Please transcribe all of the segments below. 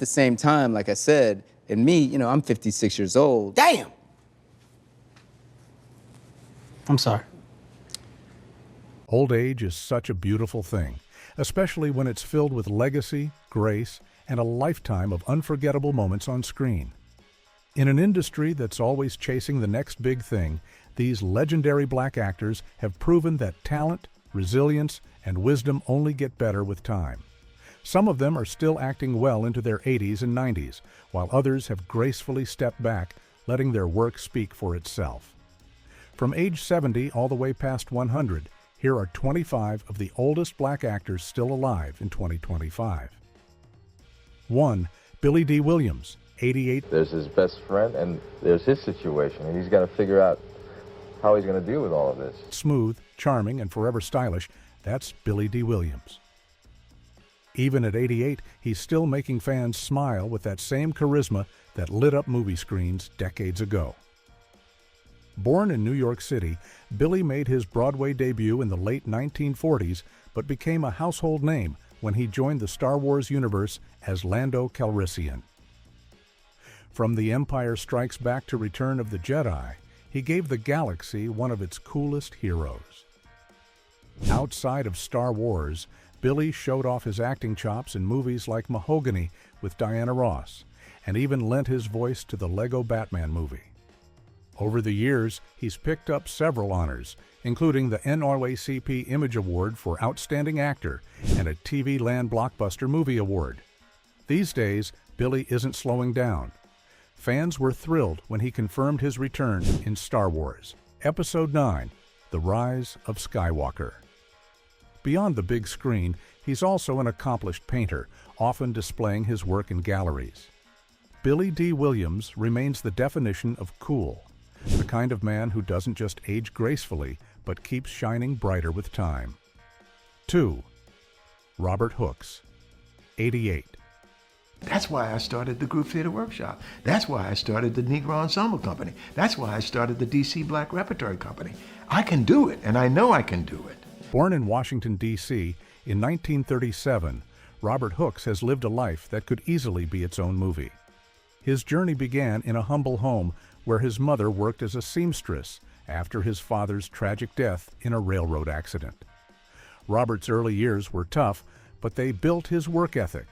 the same time, like I said, and me, you know, I'm 56 years old. Damn! I'm sorry. Old age is such a beautiful thing, especially when it's filled with legacy, grace, and a lifetime of unforgettable moments on screen. In an industry that's always chasing the next big thing, these legendary black actors have proven that talent, resilience, and wisdom only get better with time. Some of them are still acting well into their 80s and 90s, while others have gracefully stepped back, letting their work speak for itself. From age 70 all the way past 100, here are 25 of the oldest black actors still alive in 2025. 1. Billy D. Williams, 88. There's his best friend, and there's his situation, and he's got to figure out how he's going to deal with all of this. Smooth, charming, and forever stylish, that's Billy D. Williams. Even at 88, he's still making fans smile with that same charisma that lit up movie screens decades ago. Born in New York City, Billy made his Broadway debut in the late 1940s, but became a household name when he joined the Star Wars universe as Lando Calrissian. From The Empire Strikes Back to Return of the Jedi, he gave the galaxy one of its coolest heroes. Outside of Star Wars, Billy showed off his acting chops in movies like Mahogany with Diana Ross, and even lent his voice to the Lego Batman movie. Over the years, he's picked up several honors, including the NAACP Image Award for Outstanding Actor and a TV Land Blockbuster Movie Award. These days, Billy isn't slowing down. Fans were thrilled when he confirmed his return in Star Wars, Episode 9, The Rise of Skywalker. Beyond the big screen, he's also an accomplished painter, often displaying his work in galleries. Billy D. Williams remains the definition of cool, the kind of man who doesn't just age gracefully, but keeps shining brighter with time. 2. Robert Hooks, 88. That's why I started the Group Theater Workshop. That's why I started the Negro Ensemble Company. That's why I started the DC Black Repertory Company. I can do it, and I know I can do it. Born in Washington, D.C. in 1937, Robert Hooks has lived a life that could easily be its own movie. His journey began in a humble home where his mother worked as a seamstress after his father's tragic death in a railroad accident. Robert's early years were tough, but they built his work ethic.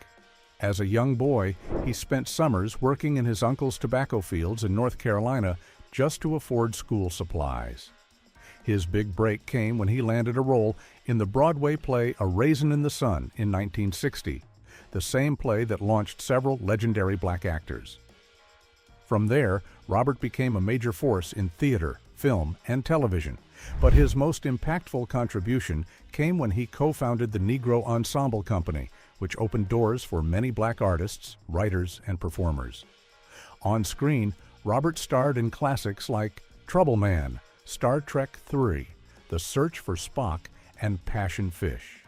As a young boy, he spent summers working in his uncle's tobacco fields in North Carolina just to afford school supplies. His big break came when he landed a role in the Broadway play A Raisin in the Sun in 1960, the same play that launched several legendary black actors. From there, Robert became a major force in theater, film, and television, but his most impactful contribution came when he co-founded the Negro Ensemble Company, which opened doors for many black artists, writers, and performers. On screen, Robert starred in classics like Trouble Man, Star Trek III, The Search for Spock, and Passion Fish.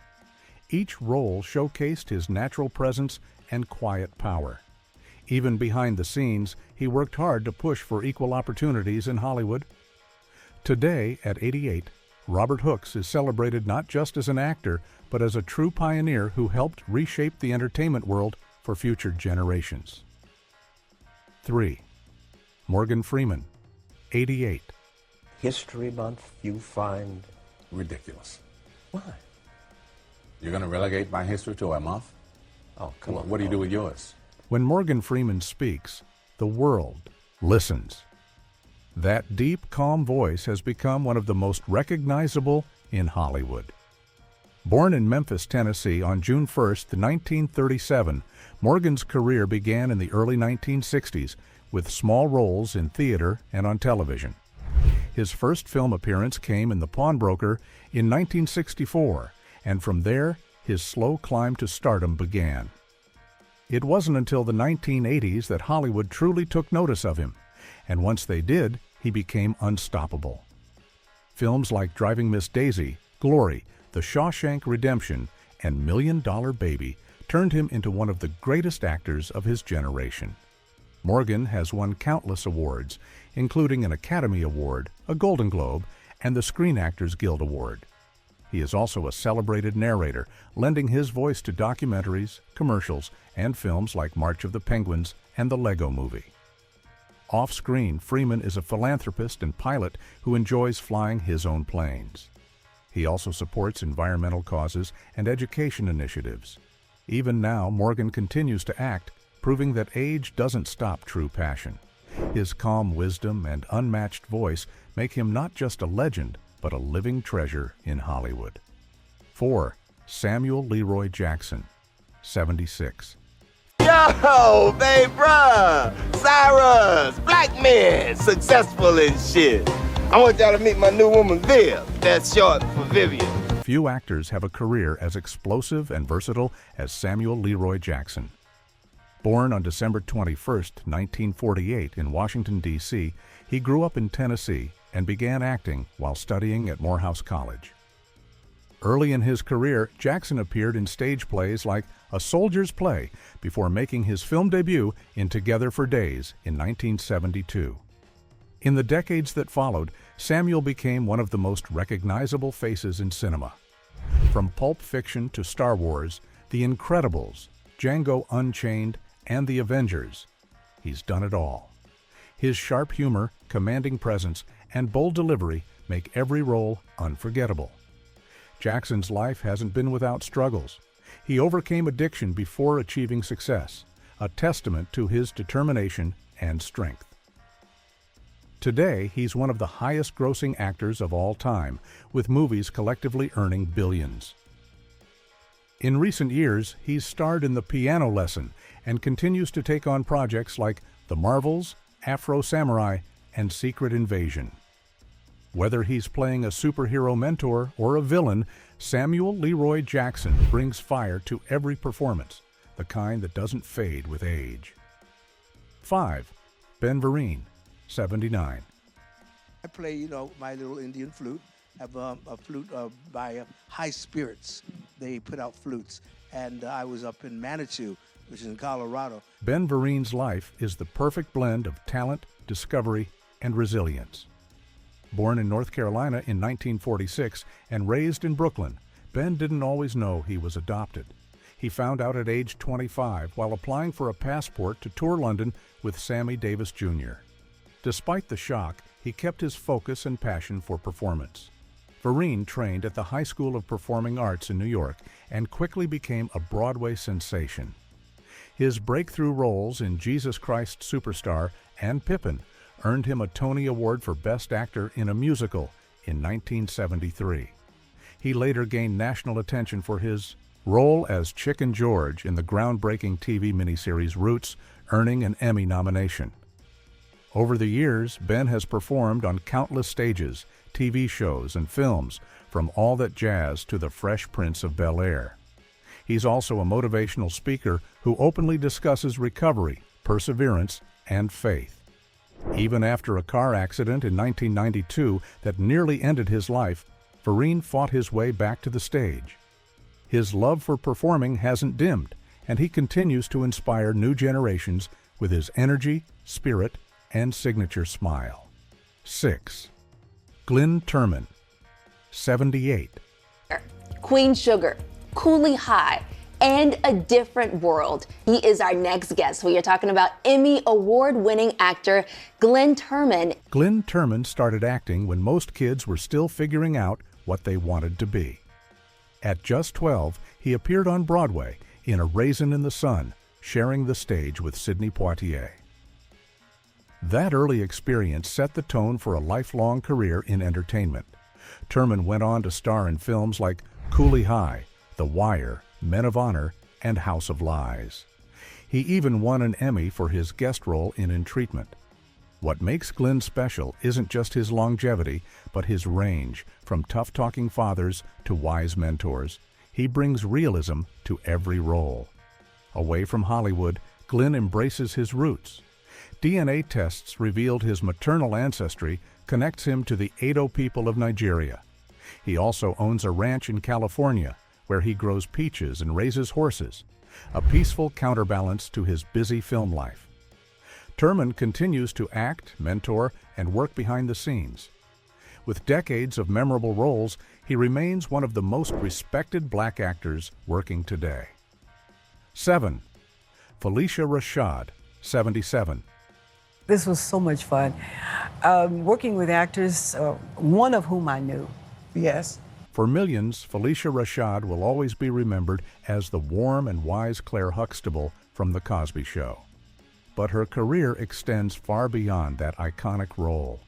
Each role showcased his natural presence and quiet power. Even behind the scenes, he worked hard to push for equal opportunities in Hollywood. Today, at 88, Robert Hooks is celebrated not just as an actor, but as a true pioneer who helped reshape the entertainment world for future generations. 3. Morgan Freeman, 88. History Month you find Ridiculous. why? You're going to relegate my history to a month? Oh, come on. What do you do with yours? When Morgan Freeman speaks, the world listens. That deep, calm voice has become one of the most recognizable in Hollywood. Born in Memphis, Tennessee on June 1, 1937, Morgan's career began in the early 1960s with small roles in theater and on television. His first film appearance came in The Pawnbroker in 1964, and from there, his slow climb to stardom began. It wasn't until the 1980s that Hollywood truly took notice of him, and once they did, he became unstoppable. Films like Driving Miss Daisy, Glory, The Shawshank Redemption, and $1 Million Baby turned him into one of the greatest actors of his generation. Morgan has won countless awards, including an Academy Award, a Golden Globe, and the Screen Actors Guild Award. He is also a celebrated narrator, lending his voice to documentaries, commercials, and films like March of the Penguins and the Lego Movie. Off-screen, Freeman is a philanthropist and pilot who enjoys flying his own planes. He also supports environmental causes and education initiatives. Even now, Morgan continues to act, proving that age doesn't stop true passion. His calm wisdom and unmatched voice make him not just a legend, but a living treasure in Hollywood. 4. Samuel Leroy Jackson, 76. Yo, babe, bruh, Cyrus, black men, successful and shit. I want y'all to meet my new woman, Viv. That's short for Vivian. Few actors have a career as explosive and versatile as Samuel Leroy Jackson. Born on December 21, 1948 in Washington, D.C., he grew up in Tennessee and began acting while studying at Morehouse College. Early in his career, Jackson appeared in stage plays like A Soldier's Play before making his film debut in Together for Days in 1972. In the decades that followed, Samuel became one of the most recognizable faces in cinema. From Pulp Fiction to Star Wars, The Incredibles, Django Unchained, and The Avengers, he's done it all. His sharp humor, commanding presence, and bold delivery make every role unforgettable. Jackson's life hasn't been without struggles. He overcame addiction before achieving success, a testament to his determination and strength. Today, he's one of the highest-grossing actors of all time, with movies collectively earning billions. In recent years, he's starred in The Piano Lesson and continues to take on projects like The Marvels, Afro Samurai, and Secret Invasion. Whether he's playing a superhero mentor or a villain, Samuel Leroy Jackson brings fire to every performance, the kind that doesn't fade with age. 5. Ben Vereen, 79. I play, my little Indian flute. I have a flute by High Spirits. They put out flutes. And I was up in Manitou, which is in Colorado. Ben Vereen's life is the perfect blend of talent, discovery, and resilience. Born in North Carolina in 1946 and raised in Brooklyn, Ben didn't always know he was adopted. He found out at age 25 while applying for a passport to tour London with Sammy Davis Jr. Despite the shock, he kept his focus and passion for performance. Vereen trained at the High School of Performing Arts in New York and quickly became a Broadway sensation. His breakthrough roles in Jesus Christ Superstar and Pippin earned him a Tony Award for Best Actor in a Musical in 1973. He later gained national attention for his role as Chicken George in the groundbreaking TV miniseries Roots, earning an Emmy nomination. Over the years, Ben has performed on countless stages, TV shows, and films, from All That Jazz to The Fresh Prince of Bel-Air. He's also a motivational speaker who openly discusses recovery, perseverance, and faith. Even after a car accident in 1992 that nearly ended his life, Vereen fought his way back to the stage. His love for performing hasn't dimmed, and he continues to inspire new generations with his energy, spirit, and signature smile. 6. Glynn Turman, 78. Queen Sugar, Cooley High, and A Different World. He is our next guest. We are talking about Emmy Award-winning actor Glynn Turman. Glynn Turman started acting when most kids were still figuring out what they wanted to be. At just 12, he appeared on Broadway in A Raisin in the Sun, sharing the stage with Sidney Poitier. That early experience set the tone for a lifelong career in entertainment. Turman went on to star in films like Cooley High, The Wire, Men of Honor, and House of Lies. He even won an Emmy for his guest role in In Treatment. What makes Glynn special isn't just his longevity, but his range, from tough-talking fathers to wise mentors. He brings realism to every role. Away from Hollywood, Glynn embraces his roots. DNA tests revealed his maternal ancestry connects him to the Edo people of Nigeria. He also owns a ranch in California, where he grows peaches and raises horses, a peaceful counterbalance to his busy film life. Turman continues to act, mentor, and work behind the scenes. With decades of memorable roles, he remains one of the most respected black actors working today. 7. Felicia Rashad, 77. This was so much fun. Working with actors, one of whom I knew. Yes. For millions, Felicia Rashad will always be remembered as the warm and wise Claire Huxtable from The Cosby Show. But her career extends far beyond that iconic role.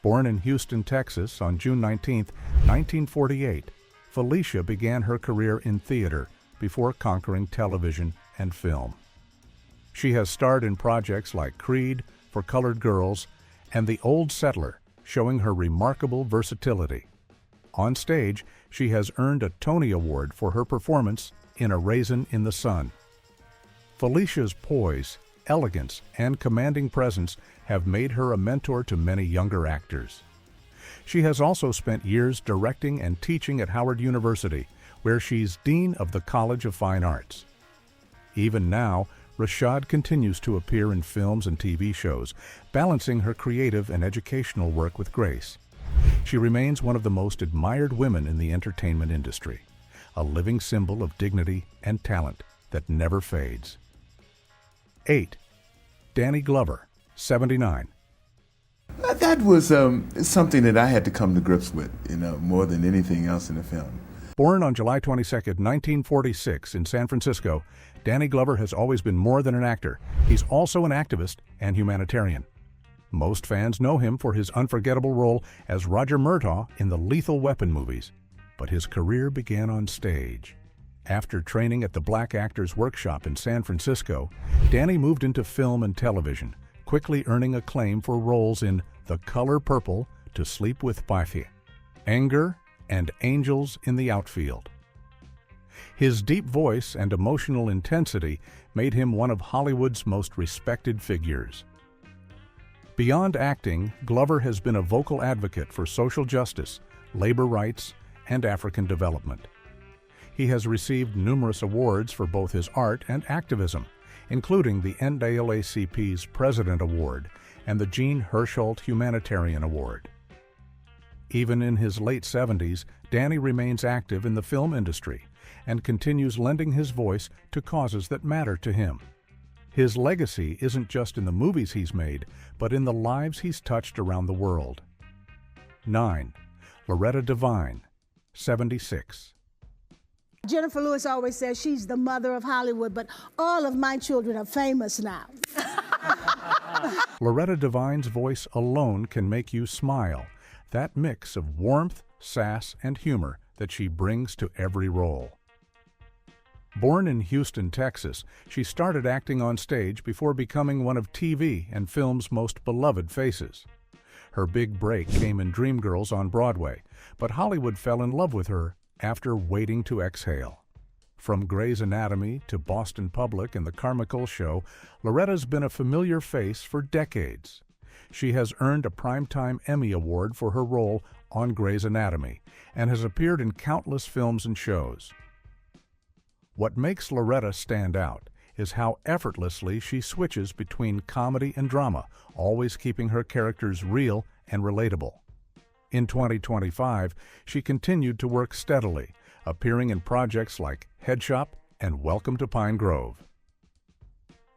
Born in Houston, Texas on June 19, 1948, Felicia began her career in theater before conquering television and film. She has starred in projects like Creed, For Colored Girls, and The Old Settler, showing her remarkable versatility. On stage, she has earned a Tony Award for her performance in A Raisin in the Sun. Felicia's poise, elegance, and commanding presence have made her a mentor to many younger actors. She has also spent years directing and teaching at Howard University, where she's Dean of the College of Fine Arts. Even now, Rashad continues to appear in films and TV shows, balancing her creative and educational work with grace. She remains one of the most admired women in the entertainment industry, a living symbol of dignity and talent that never fades. 8. Danny Glover, 79. That was something that I had to come to grips with, more than anything else in the film. Born on July 22, 1946 in San Francisco, Danny Glover has always been more than an actor. He's also an activist and humanitarian. Most fans know him for his unforgettable role as Roger Murtaugh in the Lethal Weapon movies, but his career began on stage. After training at the Black Actors Workshop in San Francisco, Danny moved into film and television, quickly earning acclaim for roles in The Color Purple, To Sleep with Bafie, Anger, and Angels in the Outfield. His deep voice and emotional intensity made him one of Hollywood's most respected figures. Beyond acting, Glover has been a vocal advocate for social justice, labor rights, and African development. He has received numerous awards for both his art and activism, including the NAACP's President Award and the Jean Hersholt Humanitarian Award. Even in his late 70s, Danny remains active in the film industry and continues lending his voice to causes that matter to him. His legacy isn't just in the movies he's made, but in the lives he's touched around the world. 9. Loretta Devine, 76. Jennifer Lewis always says she's the mother of Hollywood, but all of my children are famous now. Loretta Devine's voice alone can make you smile, that mix of warmth, sass, and humor that she brings to every role. Born in Houston, Texas, she started acting on stage before becoming one of TV and film's most beloved faces. Her big break came in Dreamgirls on Broadway, but Hollywood fell in love with her after Waiting to Exhale. From Grey's Anatomy to Boston Public and The Carmichael Show, Loretta's been a familiar face for decades. She has earned a Primetime Emmy Award for her role on Grey's Anatomy and has appeared in countless films and shows. What makes Loretta stand out is how effortlessly she switches between comedy and drama, always keeping her characters real and relatable. In 2025, she continued to work steadily, appearing in projects like Head Shop and Welcome to Pine Grove.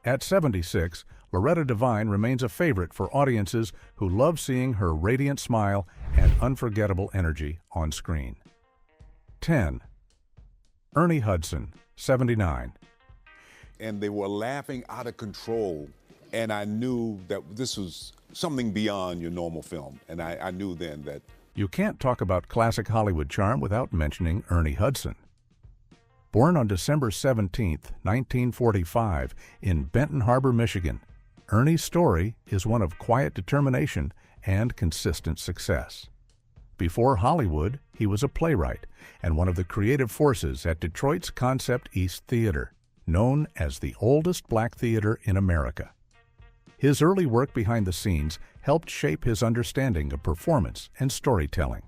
At 76, Loretta Devine remains a favorite for audiences who love seeing her radiant smile and unforgettable energy on screen. 10. Ernie Hudson, 79. And they were laughing out of control, and I knew that this was something beyond your normal film, and I knew then that... You can't talk about classic Hollywood charm without mentioning Ernie Hudson. Born on December 17, 1945, in Benton Harbor, Michigan, Ernie's story is one of quiet determination and consistent success. Before Hollywood, he was a playwright and one of the creative forces at Detroit's Concept East Theater, known as the oldest black theater in America. His early work behind the scenes helped shape his understanding of performance and storytelling.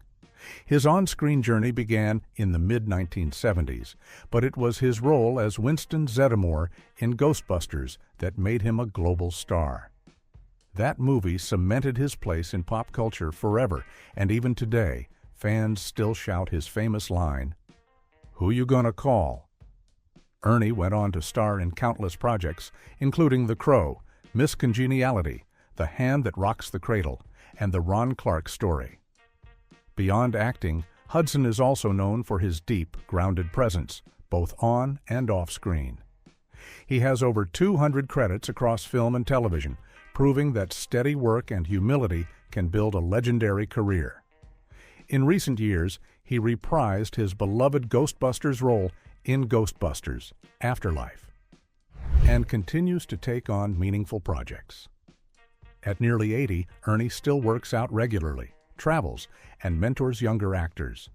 His on-screen journey began in the mid-1970s, but it was his role as Winston Zeddemore in Ghostbusters that made him a global star. That movie cemented his place in pop culture forever, and even today, fans still shout his famous line, "Who you gonna call?" Ernie went on to star in countless projects, including The Crow, Miss Congeniality, The Hand That Rocks the Cradle, and The Ron Clark Story. Beyond acting, Hudson is also known for his deep, grounded presence, both on and off screen. He has over 200 credits across film and television, proving that steady work and humility can build a legendary career. In recent years, he reprised his beloved Ghostbusters role in Ghostbusters: Afterlife, and continues to take on meaningful projects. At nearly 80, Ernie still works out regularly, travels, and mentors younger actors.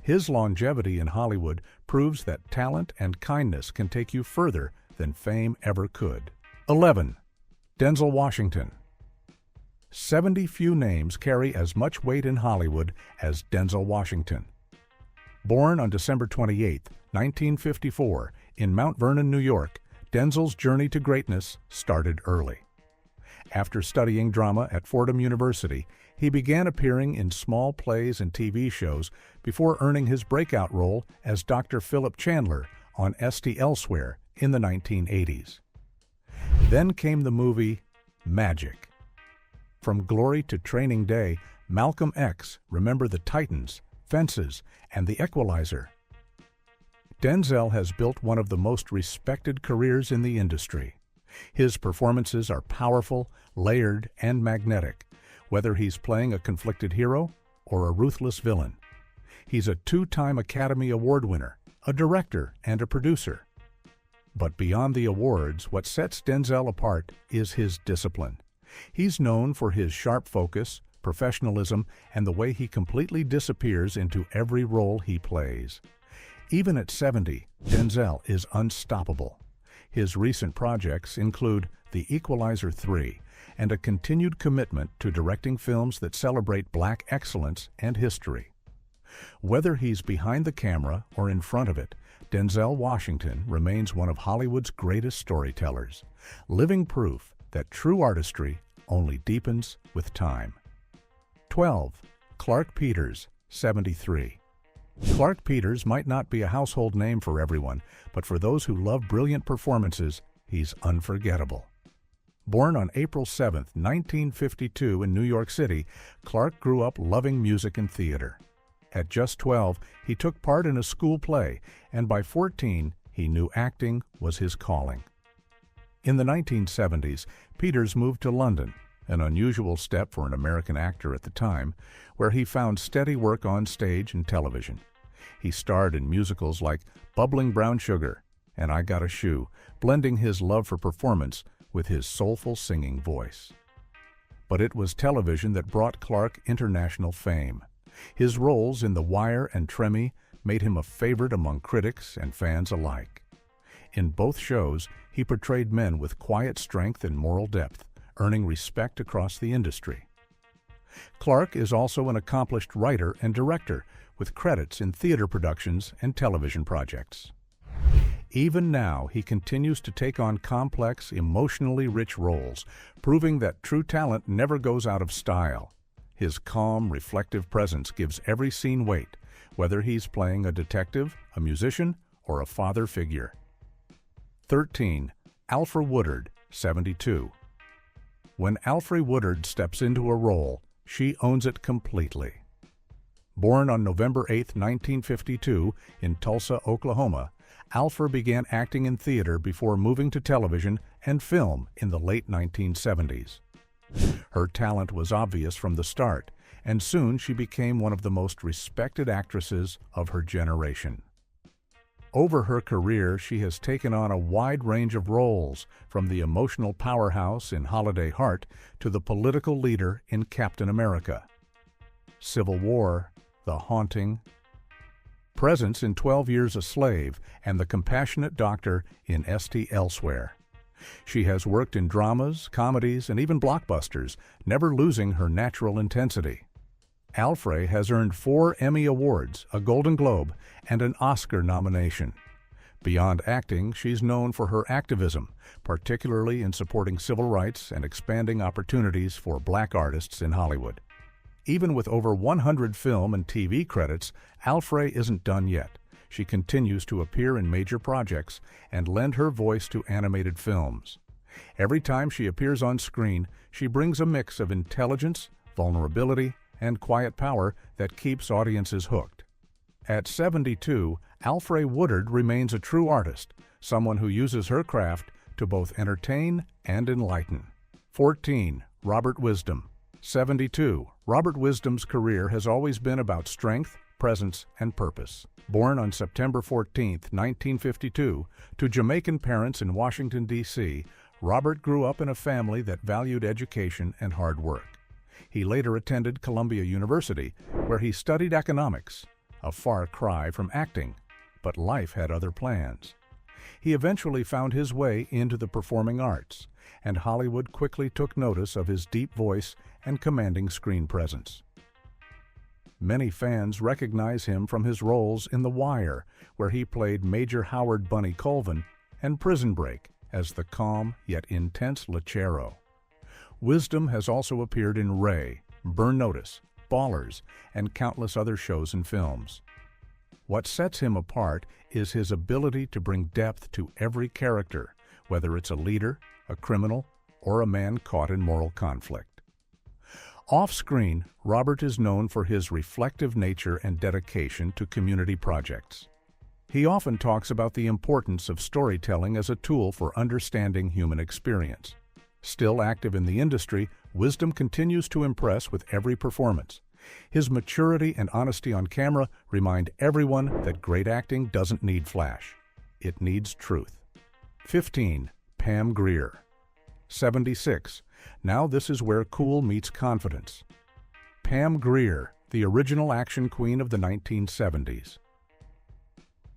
His longevity in Hollywood proves that talent and kindness can take you further than fame ever could. 11. Denzel Washington. 70 few names carry as much weight in Hollywood as Denzel Washington. Born on December 28, 1954, in Mount Vernon, New York, Denzel's journey to greatness started early. After studying drama at Fordham University, he began appearing in small plays and TV shows before earning his breakout role as Dr. Philip Chandler on St. Elsewhere in the 1980s. Then came the movie Magic. From Glory to Training Day, Malcolm X, Remember the Titans, Fences, and The Equalizer. Denzel has built one of the most respected careers in the industry. His performances are powerful, layered, and magnetic, whether he's playing a conflicted hero or a ruthless villain. He's a two-time Academy Award winner, a director, and a producer. But beyond the awards, what sets Denzel apart is his discipline. He's known for his sharp focus, professionalism, and the way he completely disappears into every role he plays. Even at 70, Denzel is unstoppable. His recent projects include The Equalizer 3 and a continued commitment to directing films that celebrate Black excellence and history. Whether he's behind the camera or in front of it, Denzel Washington remains one of Hollywood's greatest storytellers, living proof that true artistry only deepens with time. 12. Clark Peters, 73. Clark Peters might not be a household name for everyone, but for those who love brilliant performances, he's unforgettable. Born on April 7, 1952 in New York City, Clark grew up loving music and theater. At just 12, he took part in a school play, and by 14, he knew acting was his calling. In the 1970s, Peters moved to London, an unusual step for an American actor at the time, where he found steady work on stage and television. He starred in musicals like Bubbling Brown Sugar and I Got a Shoe, blending his love for performance with his soulful singing voice. But it was television that brought Clark international fame. His roles in The Wire and Tremie made him a favorite among critics and fans alike. In both shows, he portrayed men with quiet strength and moral depth, earning respect across the industry. Clark is also an accomplished writer and director, with credits in theater productions and television projects. Even now, he continues to take on complex, emotionally rich roles, proving that true talent never goes out of style. His calm, reflective presence gives every scene weight, whether he's playing a detective, a musician, or a father figure. 13. Alfre Woodard, 72. When Alfre Woodard steps into a role, she owns it completely. Born on November 8, 1952, in Tulsa, Oklahoma, Alfre began acting in theater before moving to television and film in the late 1970s. Her talent was obvious from the start, and soon she became one of the most respected actresses of her generation. Over her career, she has taken on a wide range of roles, from the emotional powerhouse in Holiday Heart to the political leader in Captain America, Civil War, The Haunting, presence in 12 Years a Slave, and the compassionate doctor in St. Elsewhere. She has worked in dramas, comedies, and even blockbusters, never losing her natural intensity. Alfre has earned 4 Emmy Awards, a Golden Globe, and an Oscar nomination. Beyond acting, she's known for her activism, particularly in supporting civil rights and expanding opportunities for Black artists in Hollywood. Even with over 100 film and TV credits, Alfre isn't done yet. She continues to appear in major projects and lend her voice to animated films. Every time she appears on screen, she brings a mix of intelligence, vulnerability, and quiet power that keeps audiences hooked. At 72, Alfre Woodard remains a true artist, someone who uses her craft to both entertain and enlighten. 14. Robert Wisdom. 72. Robert Wisdom's career has always been about strength, presence, and purpose. Born on September 14, 1952, to Jamaican parents in Washington, D.C., Robert grew up in a family that valued education and hard work. He later attended Columbia University, where he studied economics, a far cry from acting, but life had other plans. He eventually found his way into the performing arts, and Hollywood quickly took notice of his deep voice and commanding screen presence. Many fans recognize him from his roles in The Wire, where he played Major Howard Bunny Colvin, and Prison Break as the calm yet intense Lechero. Wisdom has also appeared in Ray, Burn Notice, Ballers, and countless other shows and films. What sets him apart is his ability to bring depth to every character, whether it's a leader, a criminal, or a man caught in moral conflict. Off-screen, Robert is known for his reflective nature and dedication to community projects. He often talks about the importance of storytelling as a tool for understanding human experience. Still active in the industry, Wisdom continues to impress with every performance. His maturity and honesty on camera remind everyone that great acting doesn't need flash. It needs truth. 15. Pam Grier. 76. Now this is where cool meets confidence. Pam Grier, the original action queen of the 1970s.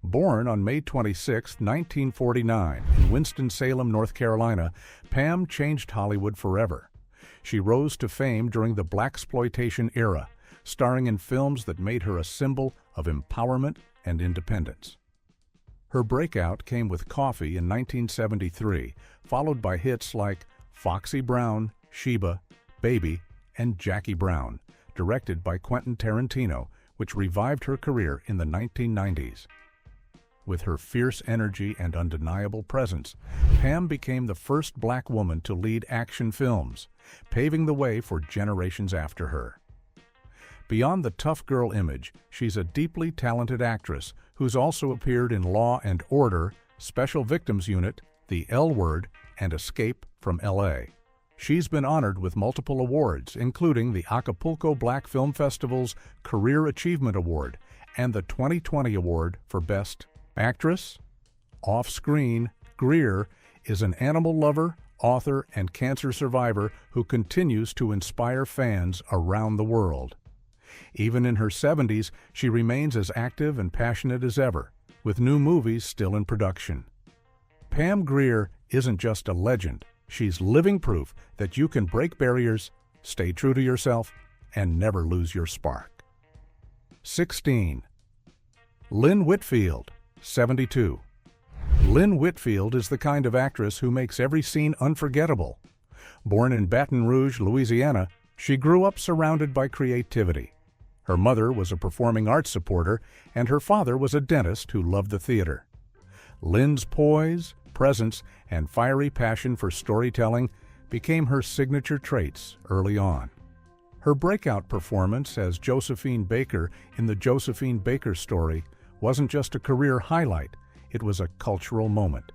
Born on May 26, 1949, in Winston-Salem, North Carolina, Pam changed Hollywood forever. She rose to fame during the blaxploitation era, starring in films that made her a symbol of empowerment and independence. Her breakout came with Coffee in 1973, followed by hits like Foxy Brown, Sheba, Baby, and Jackie Brown, directed by Quentin Tarantino, which revived her career in the 1990s. With her fierce energy and undeniable presence, Pam became the first black woman to lead action films, paving the way for generations after her. Beyond the tough girl image, she's a deeply talented actress who's also appeared in Law and Order, Special Victims Unit, The L Word, and Escape from L.A. She's been honored with multiple awards, including the Acapulco Black Film Festival's Career Achievement Award and the 2020 Award for Best Actress. Off-screen, Grier is an animal lover, author, and cancer survivor who continues to inspire fans around the world. Even in her 70s, she remains as active and passionate as ever, with new movies still in production. Pam Grier isn't just a legend, she's living proof that you can break barriers, stay true to yourself, and never lose your spark. 16. Lynn Whitfield, 72. Lynn Whitfield is the kind of actress who makes every scene unforgettable. Born in Baton Rouge, Louisiana, she grew up surrounded by creativity. Her mother was a performing arts supporter, and her father was a dentist who loved the theater. Lynn's poise, presence, and fiery passion for storytelling became her signature traits early on. Her breakout performance as Josephine Baker in The Josephine Baker Story wasn't just a career highlight, it was a cultural moment.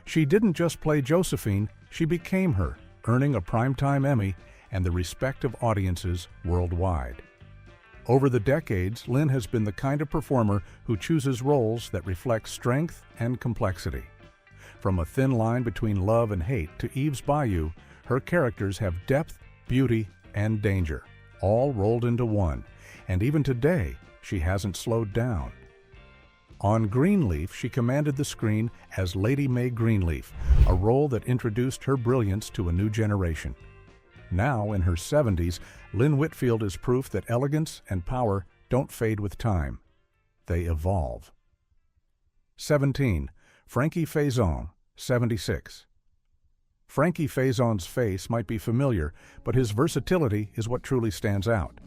She didn't just play Josephine, she became her, earning a Primetime Emmy and the respect of audiences worldwide. Over the decades, Lynn has been the kind of performer who chooses roles that reflect strength and complexity. From A Thin Line Between Love and Hate to Eve's Bayou, her characters have depth, beauty, and danger, all rolled into one, and even today, she hasn't slowed down. On Greenleaf, she commanded the screen as Lady May Greenleaf, a role that introduced her brilliance to a new generation. Now, in her 70s, Lynn Whitfield is proof that elegance and power don't fade with time. They evolve. 17. Frankie Faison, 76. Frankie Faison's face might be familiar, but his versatility is what truly stands out.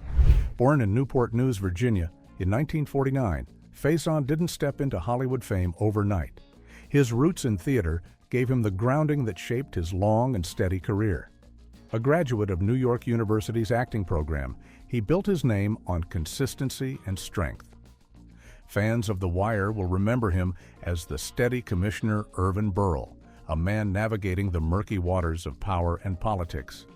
Born in Newport News, Virginia, in 1949, Faison didn't step into Hollywood fame overnight. His roots in theater gave him the grounding that shaped his long and steady career. A graduate of New York University's acting program, he built his name on consistency and strength. Fans of The Wire will remember him as the steady Commissioner Irvin Burrell, a man navigating the murky waters of power and politics.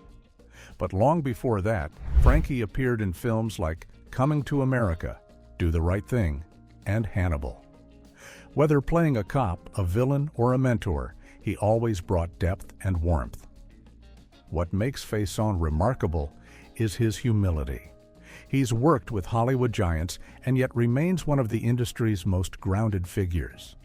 But long before that, Frankie appeared in films like Coming to America, Do the Right Thing, and Hannibal. Whether playing a cop, a villain, or a mentor, he always brought depth and warmth. What makes Faison remarkable is his humility. He's worked with Hollywood giants and yet remains one of the industry's most grounded figures.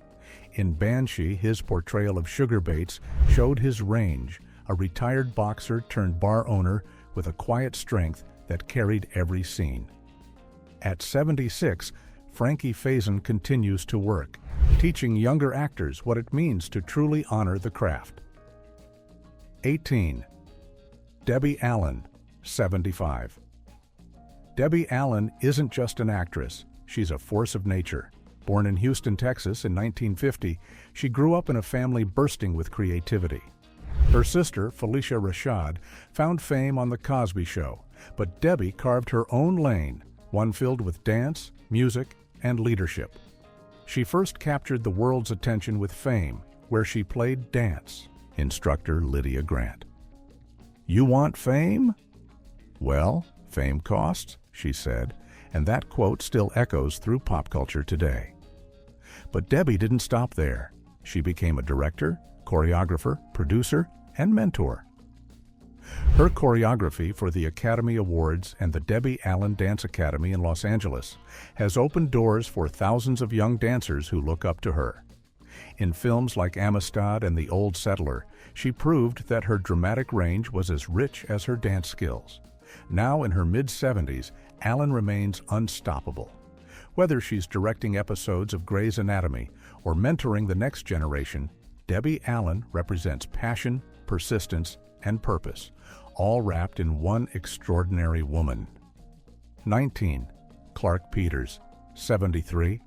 In Banshee, his portrayal of Sugar Bates showed his range, a retired boxer turned bar owner with a quiet strength that carried every scene. At 76, Frankie Faison continues to work, teaching younger actors what it means to truly honor the craft. 18. Debbie Allen, 75. Debbie Allen isn't just an actress, she's a force of nature. Born in Houston, Texas in 1950, she grew up in a family bursting with creativity. Her sister, Felicia Rashad, found fame on The Cosby Show, but Debbie carved her own lane, one filled with dance, music, and leadership. She first captured the world's attention with Fame, where she played dance, instructor Lydia Grant. "You want fame? Well, fame costs," she said, and that quote still echoes through pop culture today. But Debbie didn't stop there. She became a director, choreographer, producer, and mentor. Her choreography for the Academy Awards and the Debbie Allen Dance Academy in Los Angeles has opened doors for thousands of young dancers who look up to her. In films like Amistad and The Old Settler, she proved that her dramatic range was as rich as her dance skills. Now in her mid-70s, Allen remains unstoppable. Whether she's directing episodes of Grey's Anatomy or mentoring the next generation, Debbie Allen represents passion, persistence, and purpose, all wrapped in one extraordinary woman. 19. Clark Peters, 73.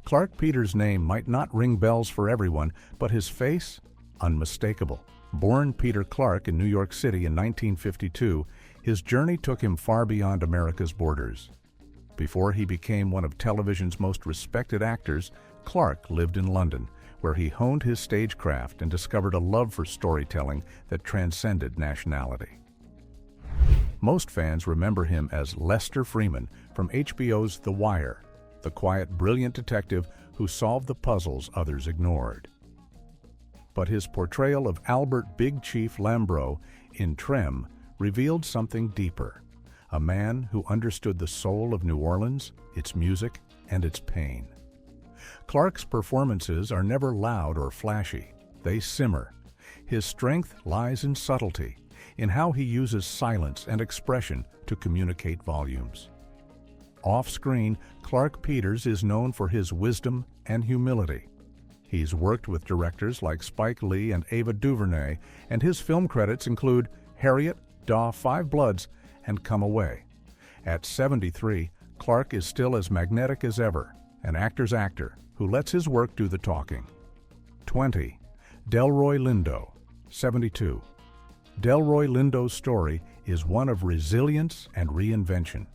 Clark Peters' name might not ring bells for everyone, but his face, unmistakable. Born Peter Clark in New York City in 1952, his journey took him far beyond America's borders. Before he became one of television's most respected actors, Clark lived in London, where he honed his stagecraft and discovered a love for storytelling that transcended nationality. Most fans remember him as Lester Freeman from HBO's The Wire, the quiet, brilliant detective who solved the puzzles others ignored. But his portrayal of Albert Big Chief Lambro in Trem revealed something deeper, a man who understood the soul of New Orleans, its music, and its pain. Clark's performances are never loud or flashy. They simmer. His strength lies in subtlety, in how he uses silence and expression to communicate volumes. Off-screen, Clark Peters is known for his wisdom and humility. He's worked with directors like Spike Lee and Ava DuVernay, and his film credits include Harriet, Daw 5 Bloods, and Come Away. At 73, Clark is still as magnetic as ever, an actor's actor who lets his work do the talking. 20. Delroy Lindo, 72. Delroy Lindo's story is one of resilience and reinvention.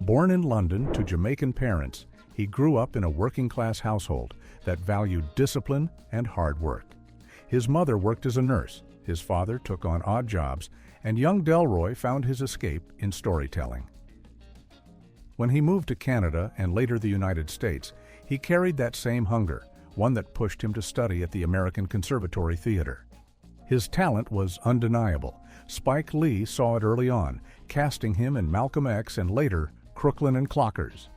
Born in London to Jamaican parents, he grew up in a working-class household that valued discipline and hard work. His mother worked as a nurse, his father took on odd jobs, and young Delroy found his escape in storytelling. When he moved to Canada and later the United States, he carried that same hunger, one that pushed him to study at the American Conservatory Theater. His talent was undeniable. Spike Lee saw it early on, casting him in Malcolm X and later Crooklyn and Clockers.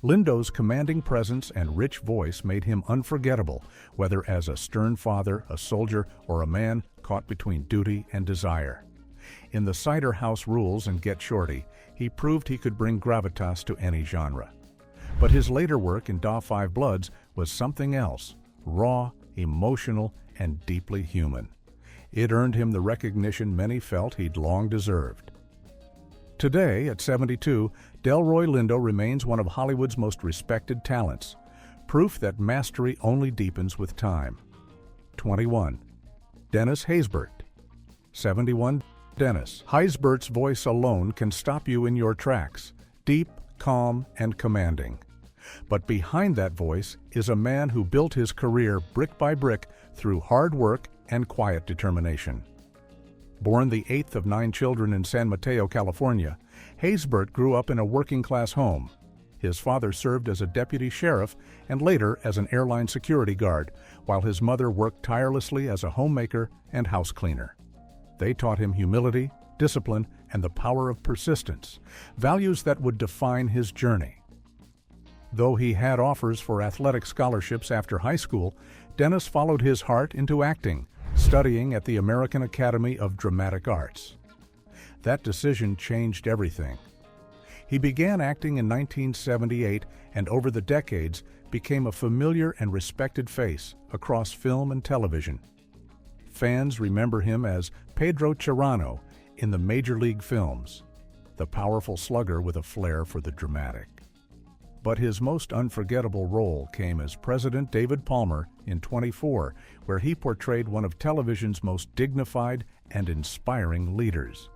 Lindo's commanding presence and rich voice made him unforgettable, whether as a stern father, a soldier, or a man caught between duty and desire. In The Cider House Rules and Get Shorty, he proved he could bring gravitas to any genre. But his later work in Daw 5 Bloods was something else, raw, emotional, and deeply human. It earned him the recognition many felt he'd long deserved. Today, at 72, Delroy Lindo remains one of Hollywood's most respected talents, proof that mastery only deepens with time. 21. Dennis Haysbert. 71. Dennis Haysbert's voice alone can stop you in your tracks, deep, calm, and commanding. But behind that voice is a man who built his career brick by brick through hard work and quiet determination. Born the 8th of 9 children in San Mateo, California, Haysbert grew up in a working-class home. His father served as a deputy sheriff and later as an airline security guard, while his mother worked tirelessly as a homemaker and house cleaner. They taught him humility, discipline, and the power of persistence, values that would define his journey. Though he had offers for athletic scholarships after high school, Dennis followed his heart into acting, studying at the American Academy of Dramatic Arts. That decision changed everything. He began acting in 1978 and over the decades became a familiar and respected face across film and television. Fans remember him as Pedro Cherano in the major league films, the powerful slugger with a flair for the dramatic. But his most unforgettable role came as President David Palmer in 24, where he portrayed one of television's most dignified and inspiring leaders.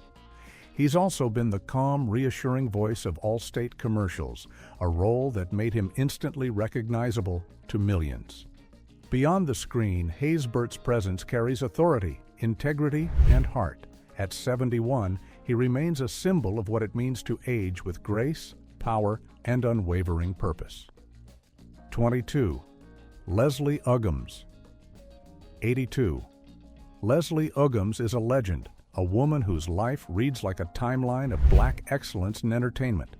He's also been the calm, reassuring voice of Allstate commercials, a role that made him instantly recognizable to millions. Beyond the screen, Haysbert's presence carries authority, integrity, and heart. At 71, he remains a symbol of what it means to age with grace, power, and unwavering purpose. 22. Leslie Uggams. 82. Leslie Uggams is a legend, a woman whose life reads like a timeline of Black excellence in entertainment.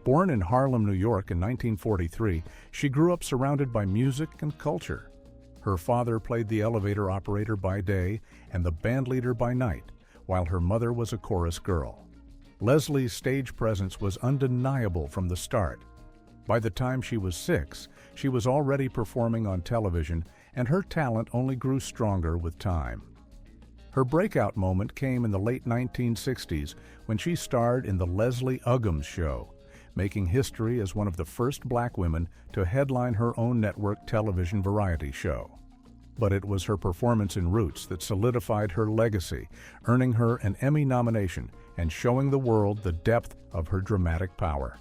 Born in Harlem, New York in 1943, she grew up surrounded by music and culture. Her father played the elevator operator by day and the bandleader by night, while her mother was a chorus girl. Leslie's stage presence was undeniable from the start. By the time she was 6, she was already performing on television, and her talent only grew stronger with time. Her breakout moment came in the late 1960s when she starred in The Leslie Uggams Show, making history as one of the first Black women to headline her own network television variety show. But it was her performance in Roots that solidified her legacy, earning her an Emmy nomination and showing the world the depth of her dramatic power.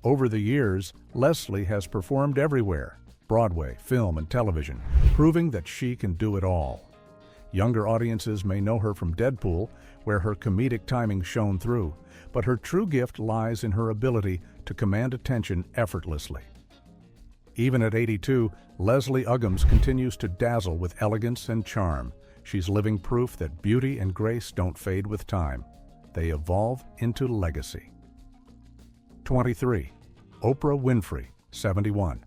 Over the years, Leslie has performed everywhere, Broadway, film, and television, proving that she can do it all. Younger audiences may know her from Deadpool, where her comedic timing shone through, but her true gift lies in her ability to command attention effortlessly. Even at 82, Leslie Uggams continues to dazzle with elegance and charm. She's living proof that beauty and grace don't fade with time. They evolve into legacy. 23. Oprah Winfrey, 71.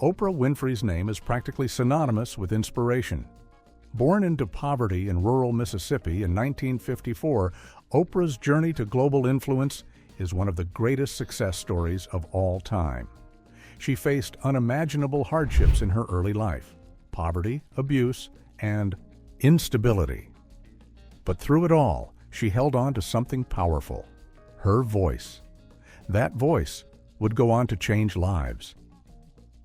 Oprah Winfrey's name is practically synonymous with inspiration. Born into poverty in rural Mississippi in 1954, Oprah's journey to global influence is one of the greatest success stories of all time. She faced unimaginable hardships in her early life: poverty, abuse, and instability. But through it all, she held on to something powerful: her voice. That voice would go on to change lives.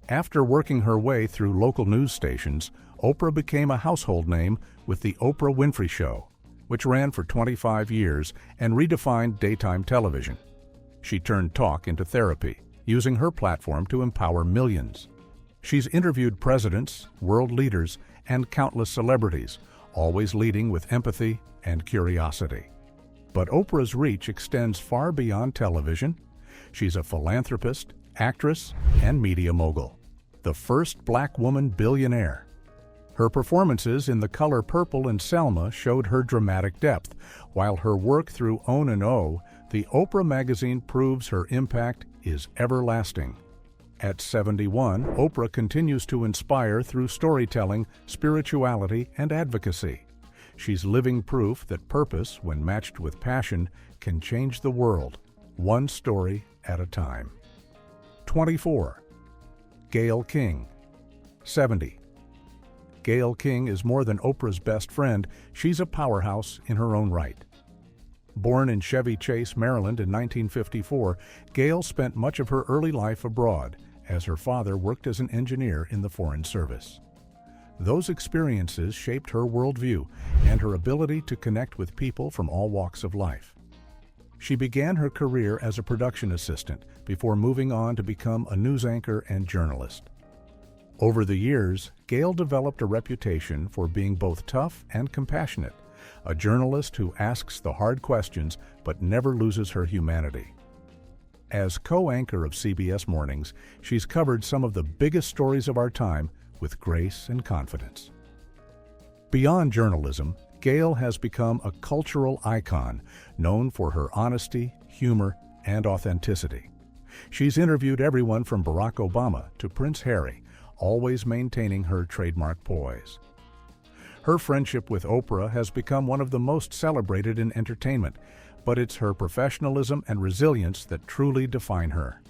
After working her way through local news stations, Oprah became a household name with The Oprah Winfrey Show, which ran for 25 years and redefined daytime television. She turned talk into therapy, using her platform to empower millions. She's interviewed presidents, world leaders, and countless celebrities, always leading with empathy and curiosity. But Oprah's reach extends far beyond television. She's a philanthropist, actress, and media mogul, the first Black woman billionaire. Her performances in The Color Purple and Selma showed her dramatic depth, while her work through OWN and O, the Oprah magazine proves her impact is everlasting. At 71, Oprah continues to inspire through storytelling, spirituality, and advocacy. She's living proof that purpose, when matched with passion, can change the world, one story at a time. 24. Gayle King, 70. Gayle King is more than Oprah's best friend, she's a powerhouse in her own right. Born in Chevy Chase, Maryland in 1954, Gayle spent much of her early life abroad, as her father worked as an engineer in the Foreign Service. Those experiences shaped her worldview and her ability to connect with people from all walks of life. She began her career as a production assistant before moving on to become a news anchor and journalist. Over the years, Gayle developed a reputation for being both tough and compassionate, a journalist who asks the hard questions but never loses her humanity. As co-anchor of CBS Mornings, she's covered some of the biggest stories of our time with grace and confidence. Beyond journalism, Gayle has become a cultural icon, known for her honesty, humor, and authenticity. She's interviewed everyone from Barack Obama to Prince Harry, always maintaining her trademark poise. Her friendship with Oprah has become one of the most celebrated in entertainment, but it's her professionalism and resilience that truly define her.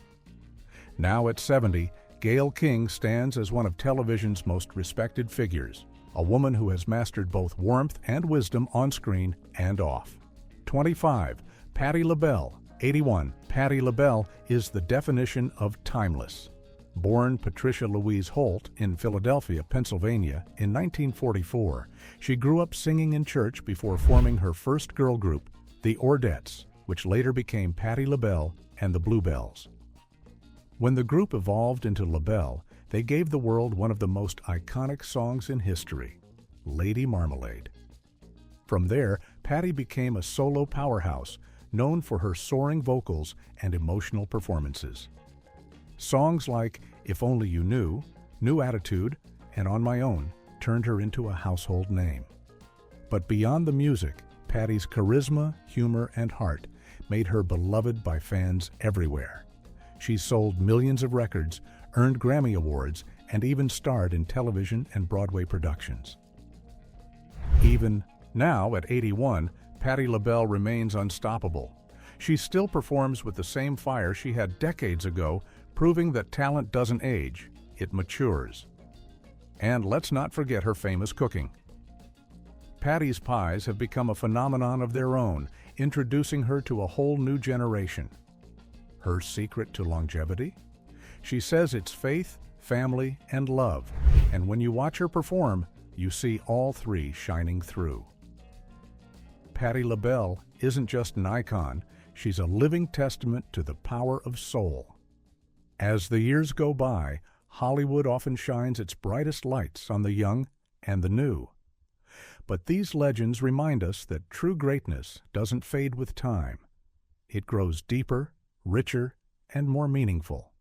Now at 70, Gayle King stands as one of television's most respected figures, a woman who has mastered both warmth and wisdom on screen and off. 25. Patti LaBelle. 81. Patti LaBelle is the definition of timeless. Born Patricia Louise Holt in Philadelphia, Pennsylvania in 1944, she grew up singing in church before forming her first girl group, the Ordettes, which later became Patti LaBelle and the Bluebells. When the group evolved into LaBelle, they gave the world one of the most iconic songs in history, Lady Marmalade. From there, Patti became a solo powerhouse, known for her soaring vocals and emotional performances. Songs like If Only You Knew, New Attitude, and On My Own turned her into a household name. But beyond the music, Patti's charisma, humor, and heart made her beloved by fans everywhere. She sold millions of records, earned Grammy Awards, and even starred in television and Broadway productions. Even now, at 81, Patti LaBelle remains unstoppable. She still performs with the same fire she had decades ago, proving that talent doesn't age, it matures. And let's not forget her famous cooking. Patti's pies have become a phenomenon of their own, introducing her to a whole new generation. Her secret to longevity? She says it's faith, family, and love, and when you watch her perform, you see all three shining through. Patti LaBelle isn't just an icon, she's a living testament to the power of soul. As the years go by, Hollywood often shines its brightest lights on the young and the new. But these legends remind us that true greatness doesn't fade with time. It grows deeper, richer, and more meaningful.